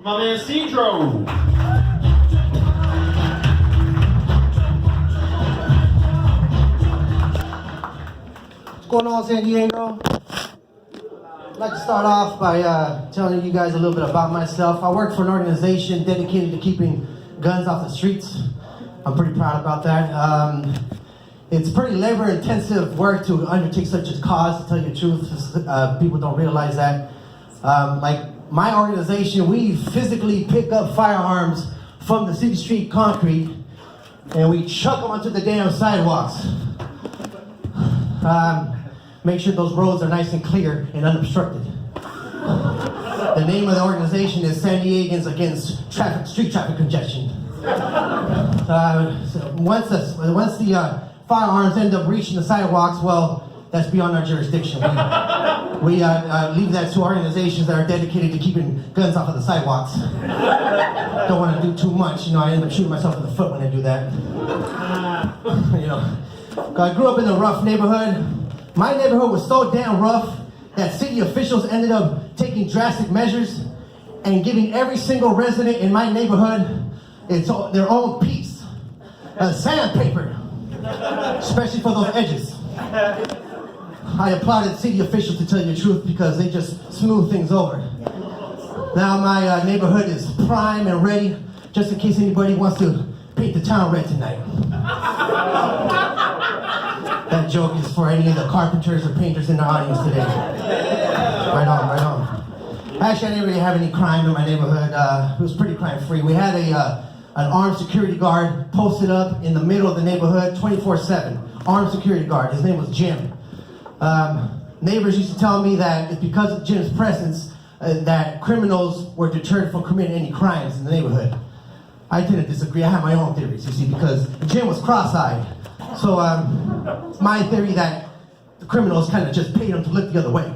My man Cee-Dro. What's going on, San Diego? I'd like to start off by telling you guys a little bit about myself. I work for an organization dedicated to keeping guns off the streets. I'm pretty proud about that. It's pretty labor-intensive work to undertake such a cause, to tell you the truth. People don't realize that. Like my organization, we physically pick up firearms from the city street concrete and we chuck them onto the damn sidewalks. Make sure those roads are nice and clear and unobstructed. The name of the organization is San Diegans Against Street Traffic Congestion. So once the firearms end up reaching the sidewalks, well, that's beyond our jurisdiction. We leave that to organizations that are dedicated to keeping guns off of the sidewalks. Don't want to do too much, I end up shooting myself in the foot when I do that. I grew up in a rough neighborhood. My neighborhood was so damn rough that city officials ended up taking drastic measures and giving every single resident in my neighborhood their own piece of sandpaper, especially for those edges. I applauded city officials, to tell you the truth, because they just smooth things over. Now my neighborhood is prime and ready, just in case anybody wants to paint the town red tonight. That joke is for any of the carpenters or painters in the audience today. Right on, right on. Actually, I didn't really have any crime in my neighborhood. It was pretty crime-free. We had an armed security guard posted up in the middle of the neighborhood, 24/7. Armed security guard. His name was Jim. Neighbors used to tell me that it's because of Jim's presence that criminals were deterred from committing any crimes in the neighborhood. I didn't disagree. I have my own theories, you see, because Jim was cross-eyed. So my theory that the criminals kind of just paid him to look the other way.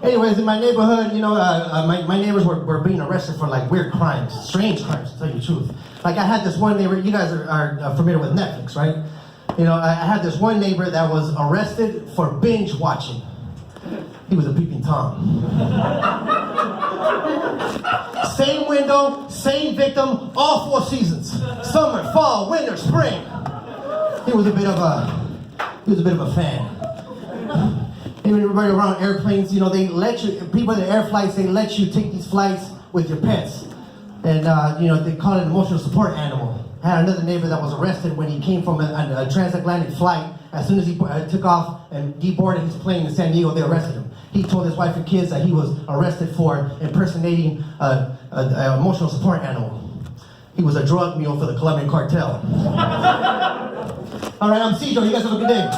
Anyways, in my neighborhood, my neighbors were being arrested for like weird crimes, strange crimes, to tell you the truth. Like I had this one neighbor, you guys are familiar with Netflix, right? I had this one neighbor that was arrested for binge watching. He was a peeping Tom. Same window, same victim, all 4 seasons. Summer, fall, winter, spring. He was a bit of a fan. Even everybody around airplanes, they let you, people in the air flights, they let you take these flights with your pets. And, they call it an emotional support animal. I had another neighbor that was arrested when he came from a transatlantic flight. As soon as he took off and deboarded his plane in San Diego, they arrested him. He told his wife and kids that he was arrested for impersonating an emotional support animal. He was a drug mule for the Colombian cartel. All right, I'm Cee-Dro. You guys have a good day.